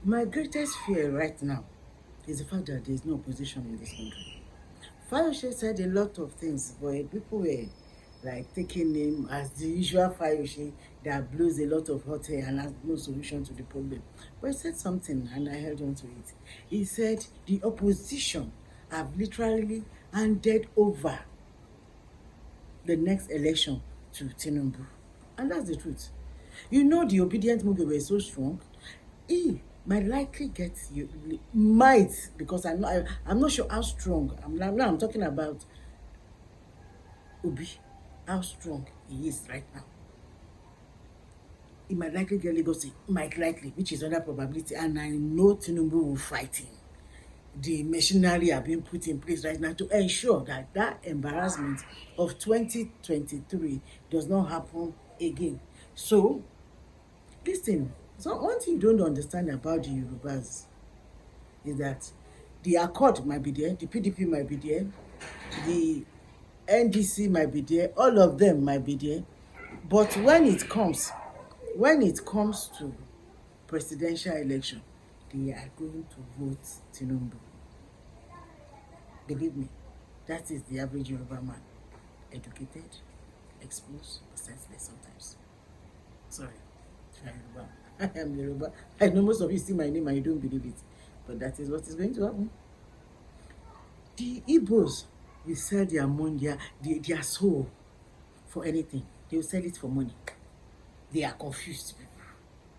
My greatest fear right now is the fact that there is no opposition in this country. Fayose said a lot of things, but people were like taking him as the usual Fayose that blows a lot of hot air and has no solution to the problem. But he said something and I held on to it. He said the opposition have literally handed over the next election to Tinubu. And that's the truth. You know the obedient movie were so strong. He might likely get you might because I'm not sure how strong. Now I'm talking about Obi, how strong he is right now. He might likely get Lagos, might likely, which is another probability, and I know Tinubu will fight him. The machinery are being put in place right now to ensure that that embarrassment of 2023 does not happen again. So, listen, so one thing you don't understand about the Yorubas is that the Accord might be there, the PDP might be there, the NDC might be there, all of them might be there. But when it comes to presidential election, they are going to vote Tinubu. Believe me, that is the average Yoruba man. Educated, exposed, but senseless sometimes. Sorry, I'm Yoruba. I am Yoruba. I know most of you see my name and you don't believe it. But that is what is going to happen. The Igbos will sell their money, their soul for anything. They will sell it for money. They are confused people.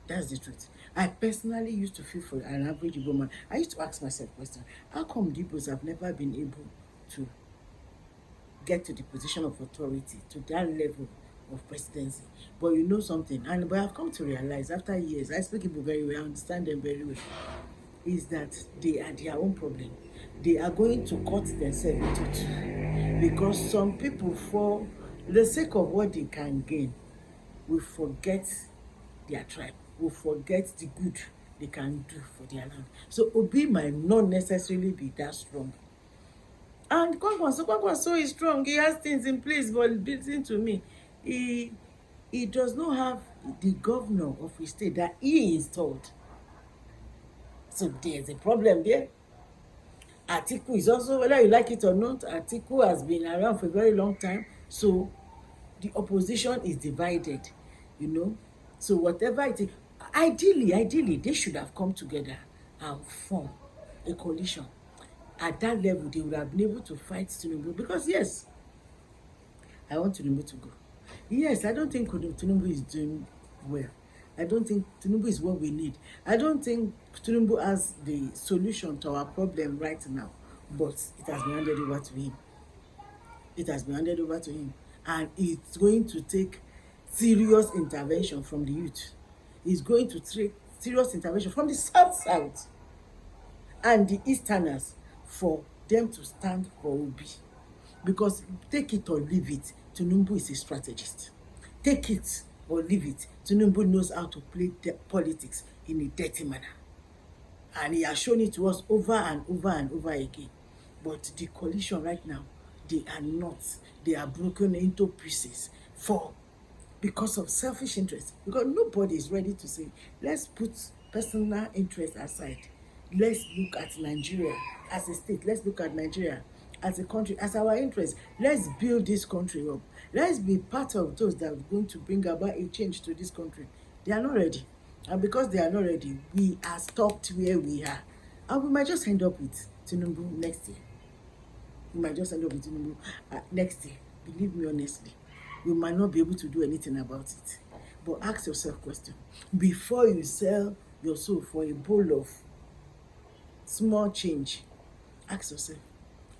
That's the truth. I personally used to feel for an average Igbo man. I used to ask myself question, how come the Igbos have never been able to get to the position of authority, to that level of presidency? But you know something, but I've come to realize after years, I speak Igbo very well, I understand them very well, is that they are their own problem. They are going to cut themselves into two because some people, for the sake of what they can gain, will forget their tribe, will forget the good they can do for their land. So Obi might not necessarily be that strong. And Kwankwaso is strong. He has things in place, but listen to me, he does not have the governor of his state that he installed. So there's a problem there. Atiku is also, whether you like it or not, Atiku has been around for a very long time. So the opposition is divided, you know. So whatever it is, ideally, they should have come together and form a coalition. At that level, they would have been able to fight Tinubu. Because yes, I want Tinubu to go. Yes, I don't think Tinubu is doing well. I don't think Tinubu is what we need. I don't think Tinubu has the solution to our problem right now. But it has been handed over to him. It has been handed over to him. And it's going to take serious intervention from the youth. It's going to take serious intervention from the South and the Easterners for them to stand for Obi. Because take it or leave it, Tinubu is a strategist. Take it or leave it, Tinubu knows how to play politics in a dirty manner. And he has shown it to us over and over and over again. But the coalition right now, they are not. They are broken into pieces because of selfish interest. Because nobody is ready to say, let's put personal interest aside. Let's look at Nigeria as a state. Let's look at Nigeria as a country, as our interest. Let's build this country up. Let's be part of those that are going to bring about a change to this country. They are not ready. And because they are not ready, we are stopped where we are. And we might just end up with Tinubu next year. We might just end up with Tinubu next year. Believe me honestly. We might not be able to do anything about it. But ask yourself a question. Before you sell your soul for a bowl of small change, ask yourself,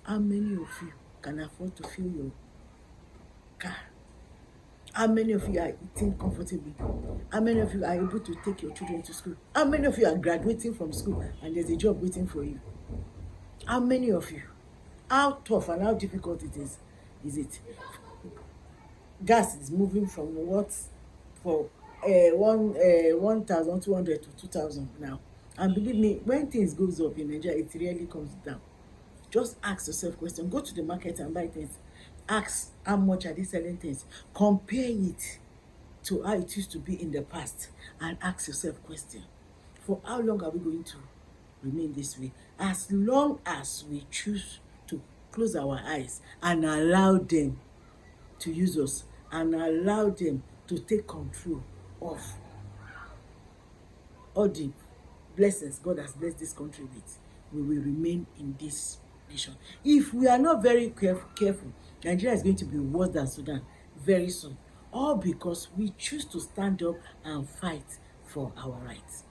how many of you can afford to fill your car? How many of you are eating comfortably? How many of you are able to take your children to school? How many of you are graduating from school and there's a job waiting for you? How many of you? How tough and how difficult it is it? Gas is moving from what for 1,200 to 2,000 now. And believe me, when things goes up in Nigeria, it really comes down. Just ask yourself question. Go to the market and buy things. Ask how much are they selling things. Compare it to how it used to be in the past and ask yourself question. For how long are we going to remain this way? As long as we choose to close our eyes and allow them to use us and allow them to take control of all the blessings God has blessed this country with, we will remain in this nation. If we are not very careful, Nigeria is going to be worse than Sudan very soon. All because we choose to stand up and fight for our rights.